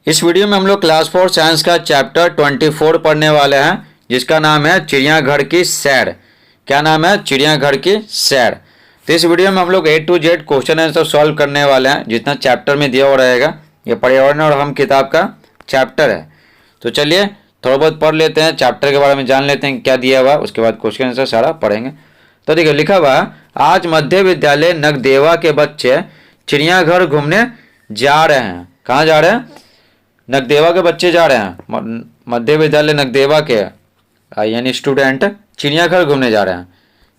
इस वीडियो में हम लोग क्लास 4 साइंस का चैप्टर 24 पढ़ने वाले हैं, जिसका नाम है चिड़ियाघर की सैर। क्या नाम है? चिड़ियाघर की सैर। तो इस वीडियो में हम लोग A to Z question answer solve करने वाले हैं, जितना चैप्टर में दिया हुआ रहेगा। ये पर्यावरण और हम किताब का चैप्टर है। तो चलिए थोड़ा बहुत पढ़ लेते हैं, चैप्टर के बारे में जान लेते हैं क्या दिया हुआ, उसके बाद क्वेश्चन आंसर सारा पढ़ेंगे। तो देखिए लिखा हुआ, आज मध्य विद्यालय नगदेवा के बच्चे चिड़ियाघर घूमने जा रहे हैं। कहाँ जा रहे हैं? नगदेवा के बच्चे जा रहे हैं। मध्य विद्यालय नगदेवा के यानी स्टूडेंट चिड़ियाघर घूमने जा रहे हैं।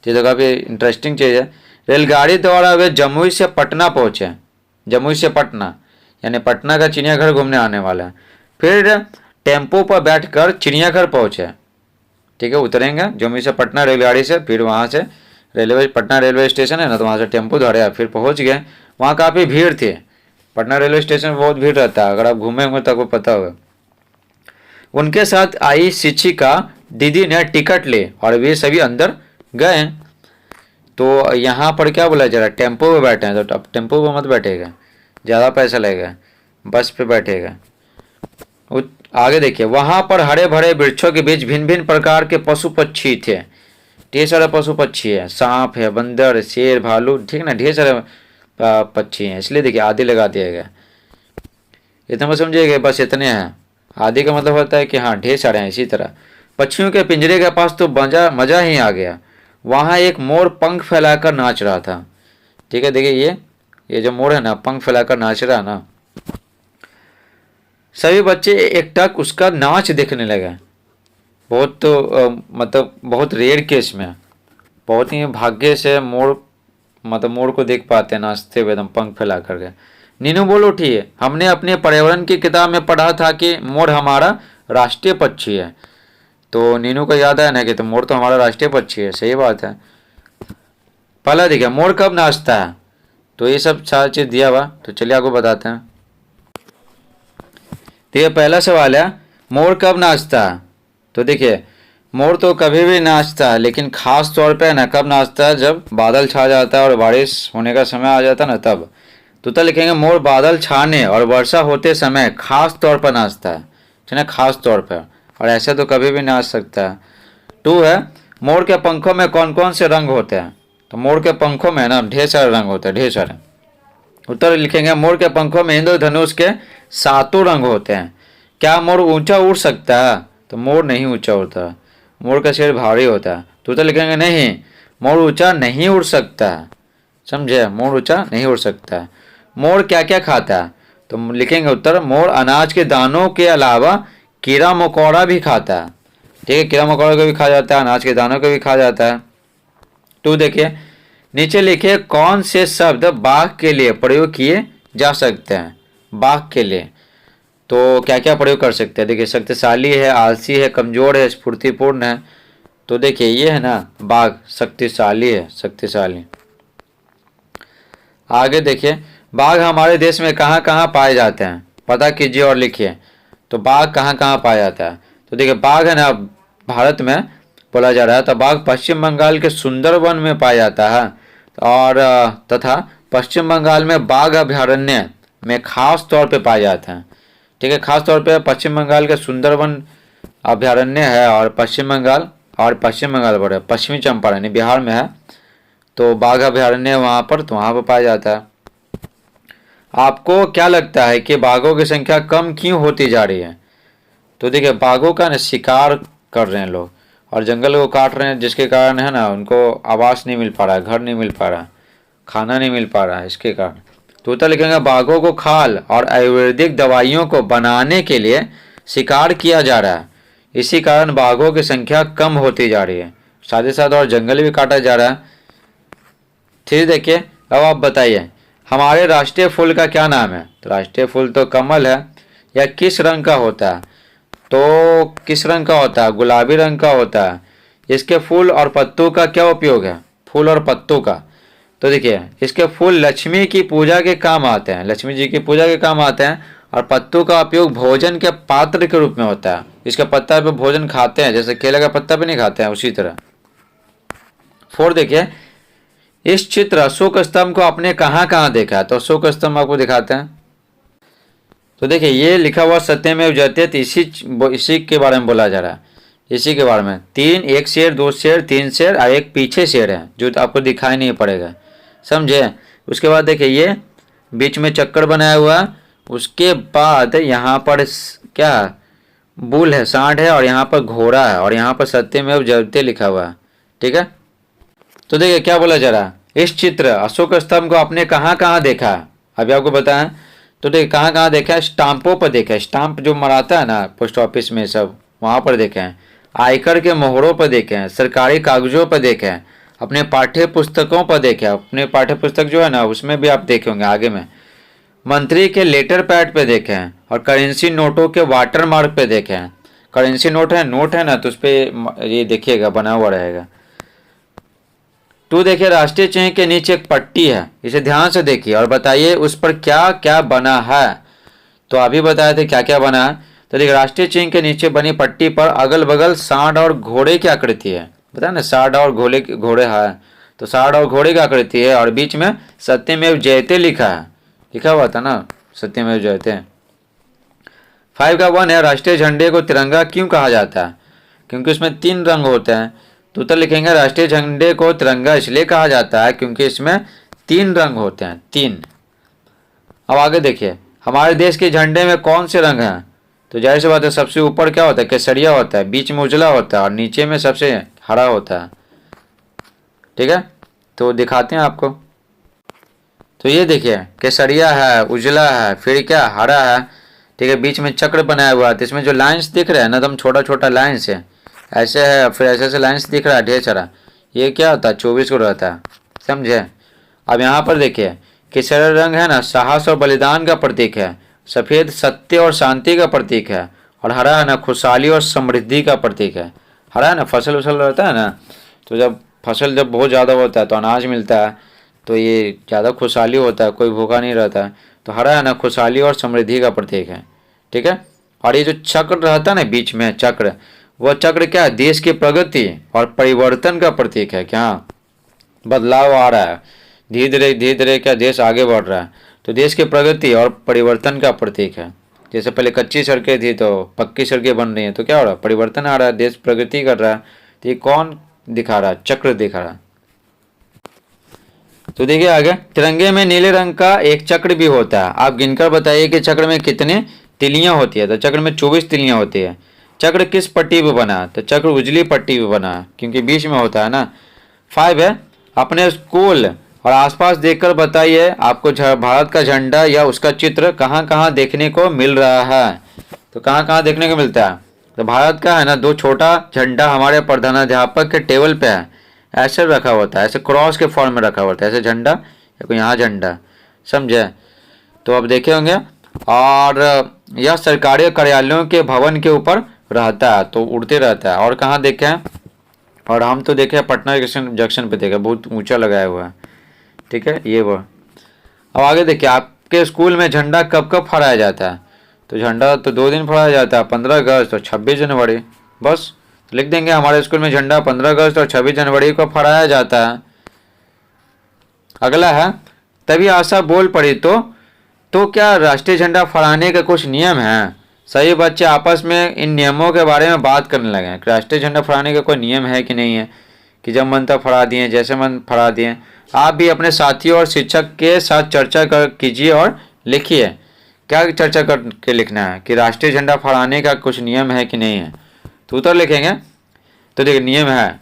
तो काफ़ी इंटरेस्टिंग चीज़ है। रेलगाड़ी द्वारा वे जमुई से पटना पहुँचे। जमुई से पटना यानी पटना का चिड़ियाघर घूमने आने वाला है। फिर टेम्पो पर बैठकर चिड़ियाघर पहुँचे। ठीक है, उतरेंगे जमुई से पटना रेलगाड़ी से, फिर वहाँ से पटना रेलवे स्टेशन है ना, तो वहाँ से टेम्पो धरे, फिर पहुँच गए। वहाँ काफ़ी भीड़ थी। पटना रेलवे स्टेशन में बहुत भीड़ रहता है, अगर आप घूमे होंगे तो आपको पता होगा। उनके साथ आई शिक्षिका दीदी ने टिकट ली और वे सभी अंदर गए। तो यहाँ पर क्या बोला जा रहा है? टेम्पो पे बैठे हैं, तो अब टेम्पो पे मत बैठेगा, ज़्यादा पैसा लगेगा, बस पे बैठेगा। आगे देखिए, वहाँ पर हरे भरे वृक्षों के बीच भिन्न भिन्न प्रकार के पशु पक्षी थे। ढेर सारे पशु पक्षी है, सांप है, बंदर, शेर, भालू, ठीक ना, ढेर सारे पक्षी हैं। इसलिए देखिए आदि लगा दिया गया। इतना समझिएगा, बस इतने हैं। आदि का मतलब होता है कि हाँ ढेर सारे हैं। इसी तरह पक्षियों के पिंजरे के पास तो मजा ही आ गया। वहाँ एक मोर पंख फैलाकर नाच रहा था। ठीक है, देखिए ये जो मोर है ना, पंख फैलाकर नाच रहा है ना। सभी बच्चे एकटक उसका नाच देखने लगे। बहुत तो मतलब बहुत रेयर केस में, बहुत ही भाग्य से मोर को देख पाते हैं नाचते हुए, एकदम पंख फैला करके। नीनू बोल उठी है, हमने अपने पर्यावरण की किताब में पढ़ा था कि मोर हमारा राष्ट्रीय पक्षी है। तो नीनू को याद आया ना कि तो मोर तो हमारा राष्ट्रीय पक्षी है। सही बात है। पहला देखिए, मोर कब नाचता है? तो ये सब सारी चीज़ दिया हुआ, तो चलिए आपको बताते हैं। तो ये पहला सवाल है, मोर कब नाचता है? तो देखिए मोर तो कभी भी नाचता है, लेकिन खास तौर पे ना कब नाचता है? जब बादल छा जाता है और बारिश होने का समय आ जाता है ना, तब। तो लिखेंगे, मोर बादल छाने और वर्षा होते समय खास तौर पर नाचता है। ठीक है, खास तौर पर, और ऐसे तो कभी भी नाच सकता है। 2 है, मोर के पंखों में कौन कौन से रंग होते हैं? तो मोर के पंखों में ना ढेर सारे रंग होते हैं, ढेर सारे। उत्तर लिखेंगे, मोर के पंखों में इंद्रधनुष के 7 रंग होते हैं। क्या मोर ऊंचा उड़ सकता है? तो मोर नहीं ऊंचा उड़ता, मोर का शरीर भारी होता है। तो लिखेंगे, नहीं, मोर ऊंचा नहीं उड़ सकता है। समझे? मोर ऊंचा नहीं उड़ सकता है। मोर क्या क्या खाता है? तो लिखेंगे उत्तर, मोर अनाज के दानों के अलावा कीड़ा मकोड़ा भी खाता है। ठीक है, कीड़ा मकोड़ा को भी खा जाता है, अनाज के दानों को भी खा जाता है। 2 देखिए, नीचे लिखे कौन से शब्द बाघ के लिए प्रयोग किए जा सकते हैं? बाघ के लिए तो क्या क्या प्रयोग कर सकते हैं? देखिए, शक्तिशाली है, आलसी है, कमजोर है, स्फूर्तिपूर्ण है। तो देखिए ये है ना, बाघ शक्तिशाली है, शक्तिशाली। आगे देखिए, बाघ हमारे देश में कहाँ कहाँ पाए जाते हैं? पता कीजिए और लिखिए। तो बाघ कहाँ कहाँ पाया जाता है? तो देखिए बाघ है ना, भारत में बोला जा रहा है, तो बाघ पश्चिम बंगाल के सुंदरवन में पाया जाता है, और तथा पश्चिम बंगाल में बाघ अभयारण्य में खास तौर पे पाए जाते हैं। ठीक है, खास तौर पे पश्चिम बंगाल के सुंदरवन अभयारण्य है, और पश्चिम बंगाल बोले पश्चिमी चंपारण बिहार में है, तो बाघ अभयारण्य वहाँ पर, तो वहाँ पर पाया जाता है। आपको क्या लगता है कि बाघों की संख्या कम क्यों होती जा रही है? तो देखिए बाघों का ना शिकार कर रहे हैं लोग, और जंगल को काट रहे हैं, जिसके कारण है ना उनको आवास नहीं मिल पा रहा है, घर नहीं मिल पा रहा, खाना नहीं मिल पा रहा है, इसके कारण। तो लिखेंगे, बाघों को खाल और आयुर्वेदिक दवाइयों को बनाने के लिए शिकार किया जा रहा है, इसी कारण बाघों की संख्या कम होती जा रही है। साथ ही साथ और जंगल भी काटा जा रहा है। फिर देखिए, अब आप बताइए, हमारे राष्ट्रीय फूल का क्या नाम है? तो राष्ट्रीय फूल तो कमल है। यह किस रंग का होता है? तो किस रंग का होता है? गुलाबी रंग का होता है। इसके फूल और पत्तों का क्या उपयोग है? फूल और पत्तों का, तो देखिए इसके फूल लक्ष्मी की पूजा के काम आते हैं, लक्ष्मी जी की पूजा के काम आते हैं, और पत्तों का उपयोग भोजन के पात्र के रूप में होता है। इसके पत्ता पे भोजन खाते हैं, जैसे केले का पत्ता पे नहीं खाते हैं, उसी तरह। 4 देखिए, इस चित्र अशोक स्तंभ को आपने कहाँ कहाँ देखा है? तो अशोक स्तंभ आपको दिखाते हैं। तो देखिए ये लिखा हुआ सत्यमेव जयते, इसी के बारे में बोला जा रहा है, इसी के बारे में। तीन, एक शेर, दो शेर, तीन शेर और एक पीछे शेर है जो आपको दिखाई नहीं पड़ेगा, समझे। उसके बाद देखिए ये बीच में चक्कर बनाया हुआ, उसके बाद यहाँ पर क्या बुल है, सांड है, और यहाँ पर घोड़ा है, और यहाँ पर सत्यमेव जयते लिखा हुआ है, ठीक है। तो देखिए क्या बोला जा रहा है, इस चित्र अशोक स्तंभ को आपने कहाँ कहाँ देखा, अभी आपको बताएं। तो देखिए कहाँ कहाँ देखा है, स्टाम्पों पर देखा है, स्टाम्प जो मराता है ना पोस्ट ऑफिस में सब, वहाँ पर देखे हैं। आयकर के मोहरों पर देखे हैं, सरकारी कागजों पर देखे हैं, अपने पाठ्य पुस्तकों पर देखे हैं, अपने पाठ्य पुस्तक जो है ना उसमें भी आप देखे होंगे आगे में। मंत्री के लेटर पैड पे देखे हैं, और करेंसी नोटों के वाटर मार्क पे देखे हैं। करेंसी नोट है ना, तो उस पर ये देखिएगा बना हुआ रहेगा। टू देखिए राष्ट्रीय चिन्ह के नीचे एक पट्टी है, इसे ध्यान से देखिए और बताइए उस पर क्या क्या बना है। तो अभी बताए थे क्या क्या बना है। तो देखिए राष्ट्रीय चिन्ह के नीचे बनी पट्टी पर अगल बगल सांड और घोड़े की आकृति है, बताया ना, सांड और घोड़े है, तो सांड और घोड़े की आकृति है, और बीच में सत्यमेव जयते लिखा है, लिखा हुआ था ना सत्यमेव जयते। 5 का 1 है, राष्ट्रीय झंडे को तिरंगा क्यों कहा जाता है, क्योंकि उसमें 3 रंग होते हैं। तो उत्तर लिखेंगे राष्ट्रीय झंडे को तिरंगा इसलिए कहा जाता है क्योंकि इसमें 3 रंग होते हैं, 3। अब आगे देखिए हमारे देश के झंडे में कौन से रंग हैं। तो जाहिर सी बात है सबसे ऊपर क्या होता है, केसरिया होता है, बीच में उजला होता है, और नीचे में सबसे हरा होता है, ठीक है। तो दिखाते हैं आपको। तो ये देखिए केसरिया है, उजला है, फिर क्या हरा है, ठीक है। बीच में चक्र बनाया हुआ है, तो इसमें जो लाइंस दिख रहे हैं ना एकदम छोटा छोटा लाइंस है, ऐसे है, फिर ऐसे ऐसे लाइंस दिख रहा है ढेर सारा, ये क्या होता है 24 को रहता है, समझे। अब यहाँ पर देखिए केसरिया रंग है ना साहस और बलिदान का प्रतीक है, सफ़ेद सत्य और शांति का प्रतीक है, और हरा है ना खुशहाली और समृद्धि का प्रतीक है। हरा है ना फसल उसल रहता है ना, तो जब फसल जब बहुत ज़्यादा होता है तो अनाज मिलता है, तो ये ज़्यादा खुशहाली होता है, कोई भूखा नहीं रहता है। तो हरा है ना खुशहाली और समृद्धि का प्रतीक है, ठीक है। और ये जो चक्र रहता है ना बीच में चक्र, वह चक्र क्या है, देश की प्रगति और परिवर्तन का प्रतीक है। क्या बदलाव आ रहा है, धीरे धीरे क्या देश आगे बढ़ रहा है, तो देश की प्रगति और परिवर्तन का प्रतीक है। जैसे पहले कच्ची सड़कें थी तो पक्की सड़कें बन रही हैं, तो क्या हो रहा है, परिवर्तन आ रहा है, देश प्रगति कर रहा है। तो ये कौन दिखा रहा है, चक्र दिखा रहा है। तो देखिए आगे, तिरंगे में नीले रंग का एक चक्र भी होता है, आप गिनकर बताइए कि चक्र में कितने तिलियां होती है। तो चक्र में 24 तिलियां होती है। चक्र किस पट्टी पे बना, तो चक्र उजली पट्टी पे बना क्योंकि बीच में होता है ना। 5 है, अपने स्कूल और आसपास देखकर बताइए आपको भारत का झंडा या उसका चित्र कहाँ कहाँ देखने को मिल रहा है। तो कहाँ कहाँ देखने को मिलता है, तो भारत का है ना 2 छोटा झंडा हमारे प्रधानाध्यापक के टेबल पे है, ऐसे रखा होता है, ऐसे क्रॉस के फॉर्म में रखा होता है, ऐसे झंडा या कोई यहाँ झंडा, समझे। तो अब देखे होंगे। और यह सरकारी कार्यालयों के भवन के ऊपर रहता है, तो उड़ते रहता है। और कहाँ देखे हैं, और हम तो देखे पटना जंक्शन पे देखे, बहुत ऊंचा लगाया हुआ है, ठीक है ये वो। अब आगे देखिए आपके स्कूल में झंडा कब कब फहराया जाता है। तो झंडा तो 2 दिन फहराया जाता है, 15 अगस्त और 26 जनवरी, बस तो लिख देंगे हमारे स्कूल में झंडा 15 अगस्त और 26 जनवरी को फहराया जाता है। अगला है, तभी आशा बोल पड़ी तो क्या राष्ट्रीय झंडा फहराने का कुछ नियम है। सभी बच्चे आपस में इन नियमों के बारे में बात करने लगे हैं। राष्ट्रीय झंडा फहराने का कोई नियम है कि नहीं है, कि जब मन तब फहरा दिए, जैसे मन फहरा दिए। आप भी अपने साथियों और शिक्षक के साथ चर्चा कीजिए और लिखिए। क्या चर्चा करके लिखना है, कि राष्ट्रीय झंडा फहराने का कुछ नियम है कि नहीं है। तो उत्तर लिखेंगे। तो देखिए नियम है,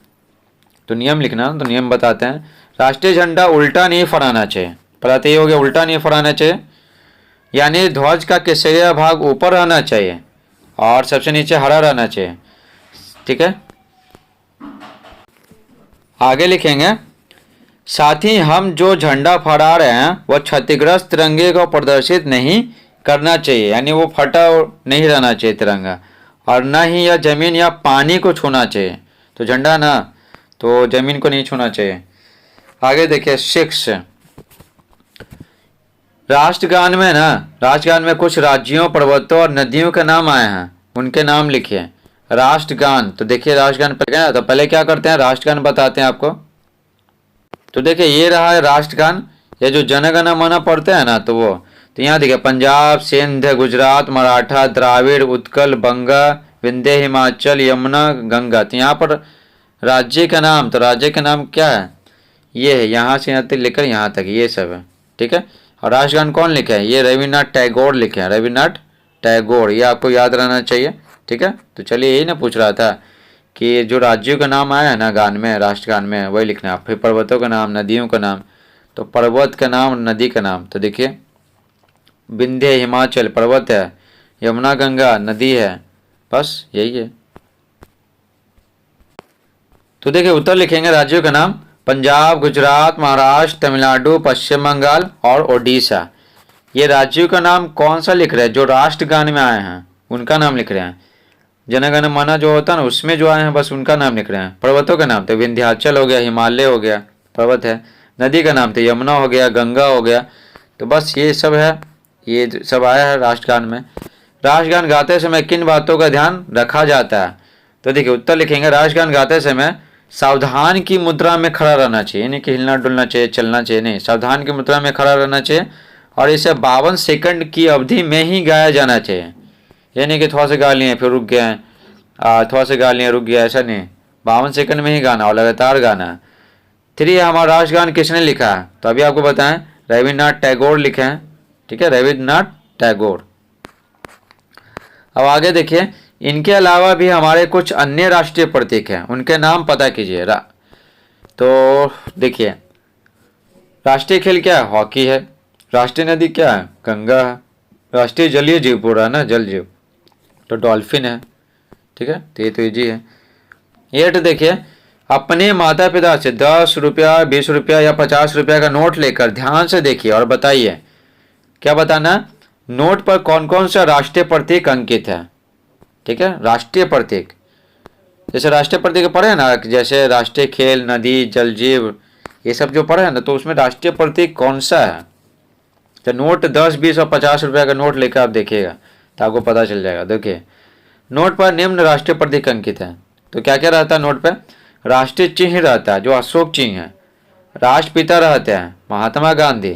तो नियम लिखना, तो नियम बताते हैं। राष्ट्रीय झंडा उल्टा नहीं फहराना चाहिए, पता तो ये हो गया, उल्टा नहीं फहराना चाहिए, यानी ध्वज का केसरिया भाग ऊपर रहना चाहिए और सबसे नीचे हरा रहना चाहिए, ठीक है। आगे लिखेंगे, साथ ही हम जो झंडा फहरा रहे हैं वह क्षतिग्रस्त तिरंगे को प्रदर्शित नहीं करना चाहिए, यानी वो फटा नहीं रहना चाहिए तिरंगा, और न ही यह जमीन या पानी को छूना चाहिए। तो झंडा ना तो जमीन को नहीं छूना चाहिए। आगे देखिए 6, राष्ट्रगान में ना, राष्ट्रगान में कुछ राज्यों, पर्वतों और नदियों के नाम आए हैं, उनके नाम लिखिए। राष्ट्रगान, तो देखिए राष्ट्रगान पहले, तो पहले क्या करते हैं, राष्ट्रगान बताते हैं आपको। तो देखिए ये रहा है राष्ट्रगान, ये जो जन गण मन पढ़ते हैं ना, तो वो तो यहाँ देखिए पंजाब, सिंध, गुजरात, मराठा, द्राविड़, उत्कल, बंगा, विंध्य, हिमाचल, यमुना, गंगा। तो यहाँ पर राज्य का नाम, तो राज्य का नाम क्या है, ये है, यहाँ से यहाँ तक लेकर यहाँ तक ये सब है, ठीक है। और राष्ट्रगान कौन लिखे है, ये रविन्द्रनाथ टैगोर लिखे हैं, रविन्द्रनाथ टैगोर, ये आपको याद रहना चाहिए, ठीक है। तो चलिए यही ना पूछ रहा था कि जो राज्यों का नाम आया है ना गान में, राष्ट्रगान में, वही लिखना है। फिर पर्वतों का नाम, नदियों का नाम, तो पर्वत का नाम, नदी का नाम, तो देखिए विंध्य हिमाचल पर्वत है, यमुना गंगा नदी है, बस यही है। तो देखिए उत्तर लिखेंगे राज्यों का नाम पंजाब, गुजरात, महाराष्ट्र, तमिलनाडु, पश्चिम बंगाल और ओडिशा। ये राज्यों का नाम कौन सा लिख रहे हैं, जो राष्ट्रगान में आए हैं उनका नाम लिख रहे हैं। जनगण मन जो होता है ना उसमें जो आए हैं बस उनका नाम लिख रहे हैं। पर्वतों का नाम तो विंध्याचल हो गया, हिमालय हो गया, पर्वत है। नदी का नाम तो यमुना हो गया, गंगा हो गया। तो बस ये सब है, ये सब आया है राष्ट्रगान में। राष्ट्रगान गाते समय किन बातों का ध्यान रखा जाता है, तो देखिए उत्तर लिखेंगे राष्ट्रगान गाते समय सावधान की मुद्रा में खड़ा रहना चाहिए, यानी कि हिलना डुलना चाहिए, चलना चाहिए नहीं, सावधान की मुद्रा में खड़ा रहना चाहिए। और इसे 52 सेकंड की अवधि में ही गाया जाना चाहिए, यानी कि थोड़ा सा गा लिए फिर रुक गए, थोड़ा सा गा लिए रुक गया, ऐसा नहीं, 52 सेकंड में ही गाना और लगातार गाना। 3 हमारा राष्ट्रगान किसने लिखा है, तो अभी आपको बताएं रविन्द्रनाथ टैगोर लिखे हैं, ठीक है, रविन्द्रनाथ टैगोर। अब आगे देखिए, इनके अलावा भी हमारे कुछ अन्य राष्ट्रीय प्रतीक हैं, उनके नाम पता कीजिए। तो देखिए राष्ट्रीय खेल क्या है, हॉकी है। राष्ट्रीय नदी क्या है, गंगा है। राष्ट्रीय जलीय जीव पूरा ना, जल जीव तो डॉल्फिन है, ठीक है। तो ये तो इजी है। 8 देखिए, अपने माता पिता से 10 रुपया, 20 रुपया या 50 रुपया का नोट लेकर ध्यान से देखिए और बताइए, क्या बताना, नोट पर कौन कौन सा राष्ट्रीय प्रतीक अंकित है, ठीक है। राष्ट्रीय प्रतीक, जैसे राष्ट्रीय प्रतीक पढ़े ना, जैसे राष्ट्रीय खेल, नदी, जल जीव, ये सब जो पढ़े ना, तो उसमें राष्ट्रीय प्रतीक कौन सा है। तो नोट 10, 20 और 50 रुपया का नोट लेकर आप देखिएगा तो आपको पता चल जाएगा। देखिए नोट पर निम्न राष्ट्रीय प्रतीक अंकित है, तो क्या क्या रहता है नोट पे, राष्ट्रीय चिन्ह रहता है जो अशोक चिन्ह है, राष्ट्रपिता रहते हैं महात्मा गांधी,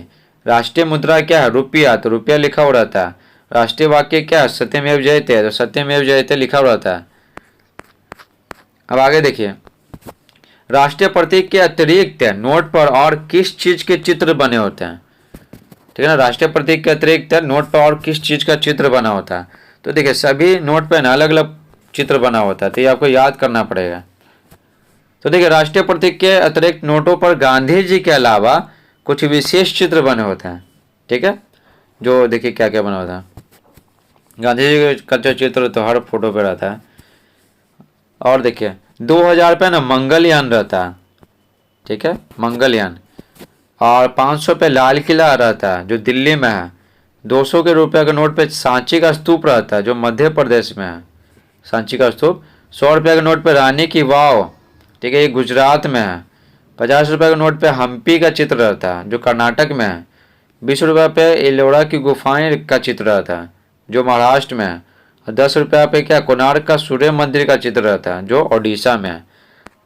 राष्ट्रीय मुद्रा क्या है, रुपया, तो रुपया लिखा हुआ रहता है, राष्ट्रीय वाक्य क्या है, सत्यमेव जयते, तो सत्यमेव जयते लिखा हुआ रहता है। अब आगे देखिए, राष्ट्रीय प्रतीक के अतिरिक्त नोट पर और किस चीज के चित्र बने होते हैं, ठीक है ना। राष्ट्रीय प्रतीक के अतिरिक्त नोट पर और किस चीज का चित्र बना होता है, तो देखिए सभी नोट पर ना अलग अलग चित्र बना होता है, तो ये आपको याद करना पड़ेगा। तो देखिए राष्ट्रीय प्रतीक के अतिरिक्त नोटों पर गांधी जी के अलावा कुछ विशेष चित्र बने होते हैं, ठीक है। जो देखिए क्या क्या बना होता है, गांधी जी का जो चित्र तो हर फोटो पे रहता है। और देखिए 2000 पे ना मंगलयान रहता है, ठीक है, मंगलयान। और 500 पे लाल किला रहता है जो दिल्ली में है। 200 के रुपये के नोट पे सांची का स्तूप रहता है जो मध्य प्रदेश में है, सांची का स्तूप। 100 रुपये के नोट पे रानी की वाव, ठीक है, ये गुजरात में है। 50 रुपये के नोट पे हम्पी का चित्र रहता है जो कर्नाटक में है। 20 रुपये पे एलोरा की गुफाएं का चित्र रहता है जो महाराष्ट्र में है। और 10 रुपये पे क्या, कोणार्क का सूर्य मंदिर का चित्र रहता है जो ओडिशा में है।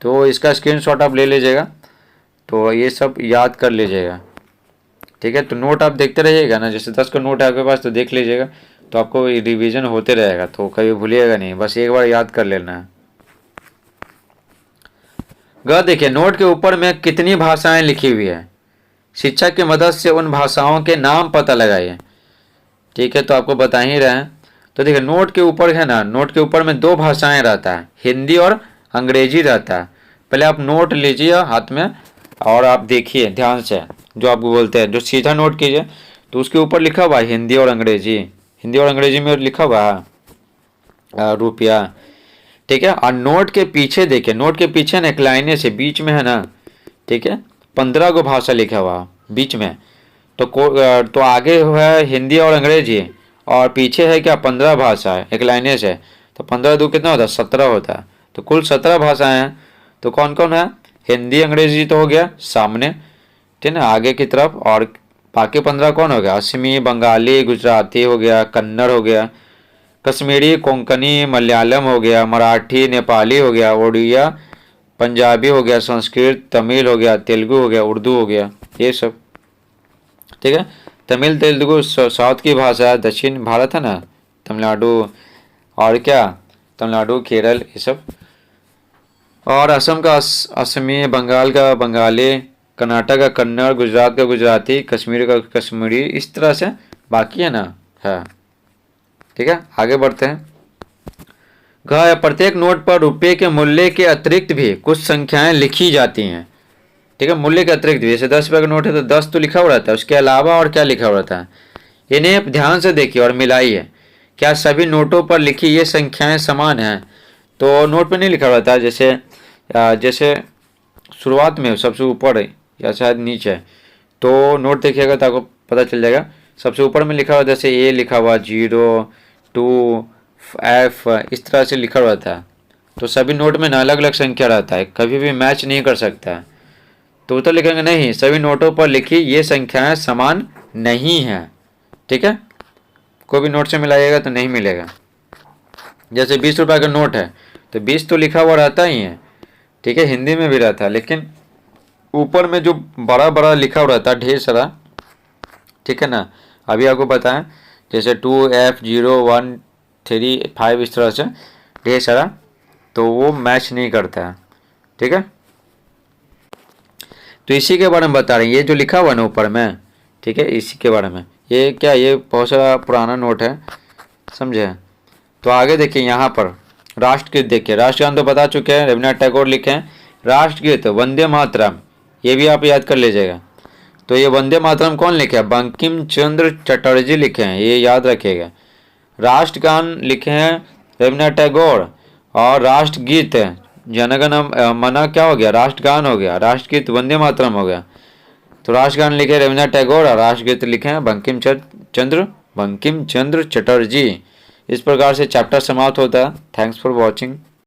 तो इसका स्क्रीनशॉट आप ले लीजिएगा, तो ये सब याद कर लीजिएगा, ठीक है। तो नोट आप देखते रहिएगा ना, जैसे 10 का नोट है आपके पास तो देख लीजिएगा, तो आपको रिवीजन होते रहेगा, तो कभी भूलिएगा नहीं, बस एक बार याद कर लेना है। देखिए नोट के ऊपर में कितनी भाषाएं लिखी हुई है, शिक्षक की मदद से उन भाषाओं के नाम पता लगाइए, ठीक है। तो आपको बता ही रहे हैं। तो देखिए नोट के ऊपर है ना, नोट के ऊपर में 2 भाषाएं रहता है, हिंदी और अंग्रेजी रहता है। पहले आप नोट लीजिए हाथ में और आप देखिए ध्यान से, जो आपको बोलते हैं जो सीधा नोट कीजिए तो उसके ऊपर लिखा हुआ है हिंदी और अंग्रेजी, हिंदी और अंग्रेजी में लिखा हुआ है रुपया, ठीक है। और नोट के पीछे देखिए, नोट के पीछे ना एक लाइने से बीच में है ना, ठीक है, 15 को भाषा लिखा हुआ बीच में। तो आगे है हिंदी और अंग्रेजी और पीछे है क्या 15 भाषा है एक लाइने से। तो 15 दो कितना होता है, 17 होता है। तो कुल 17 भाषाएं हैं। तो कौन कौन है, हिंदी अंग्रेजी तो हो गया सामने, ठीक है ना, आगे की तरफ। और बाकी 15 कौन हो गया, असमी, बंगाली, गुजराती हो गया, कन्नड़ हो गया, कश्मीरी, कोंकणी, मलयालम हो गया, मराठी, नेपाली हो गया, उड़िया, पंजाबी हो गया, संस्कृत, तमिल हो गया, तेलुगु हो गया, उर्दू हो गया, ये सब, ठीक है। तमिल तेलुगु साउथ की भाषा है, दक्षिण भारत है ना, तमिलनाडु और क्या, तमिलनाडु केरल ये सब। और असम का असमी, बंगाल का बंगाली, कर्नाटक का कन्नड़, गुजरात का गुजराती, कश्मीर का कश्मीरी, इस तरह से बाकी है ना है। ठीक है, आगे बढ़ते हैं। प्रत्येक नोट पर रुपये के मूल्य के अतिरिक्त भी कुछ संख्याएं लिखी जाती हैं। ठीक है, मूल्य के अतिरिक्त भी, जैसे 10 रुपये का नोट है तो 10 तो लिखा हुआ रहता है, उसके अलावा और क्या लिखा हुआ रहता है, इन्हें ध्यान से देखिए और मिलाइए। क्या सभी नोटों पर लिखी ये संख्याएं समान हैं? तो नोट पर नहीं लिखा हुआ रहता है, जैसे शुरुआत में सबसे ऊपर है या शायद नीचे है, तो नोट देखिएगा तो आपको पता चल जाएगा। सबसे ऊपर में लिखा हुआ जैसे ए लिखा हुआ 0, 2, F, इस तरह से लिखा रहता है। तो सभी नोट में ना अलग अलग संख्या रहता है, कभी भी मैच नहीं कर सकता है। तो उत्तर लिखेंगे नहीं, सभी नोटों पर लिखी ये संख्याएं समान नहीं है। ठीक है, कोई भी नोट से मिलाइएगा तो नहीं मिलेगा। जैसे 20 रुपये का नोट है तो 20 तो लिखा हुआ रहता ही है, ठीक है, हिंदी में भी रहता है, लेकिन ऊपर में जो बड़ा बड़ा लिखा हुआ रहता है ढेर सारा, ठीक है ना। अभी आपको बताएं जैसे 2F 0 1 3 5 इस तरह से ढेर सारा, तो वो मैच नहीं करता है। ठीक है, तो इसी के बारे में बता रहे हैं, ये जो लिखा हुआ है ना ऊपर में, ठीक है, इसी के बारे में। ये क्या, ये बहुत सारा पुराना नोट है, समझे। तो आगे देखिए, यहाँ पर राष्ट्रगीत देखिए, राष्ट्रगान तो बता चुके हैं, रविन्द्रनाथ टैगोर लिखे हैं। राष्ट्रगीत वंदे मातरम, ये भी आप याद कर लीजिएगा। तो ये वंदे मातरम कौन लिखे हैं? बंकिम चंद्र चटर्जी लिखे हैं, ये याद रखिएगा। राष्ट्रगान लिखे हैं रविन्द्रनाथ टैगोर, और राष्ट्रगीत जनगण मन क्या हो गया, राष्ट्रगान हो गया, राष्ट्रगीत वंदे मातरम हो गया। तो राष्ट्रगान लिखे रविन्द्रनाथ टैगोर और राष्ट्रगीत लिखे हैं बंकिम चंद्र चटर्जी। इस प्रकार से चैप्टर समाप्त होता है। Thanks for watching.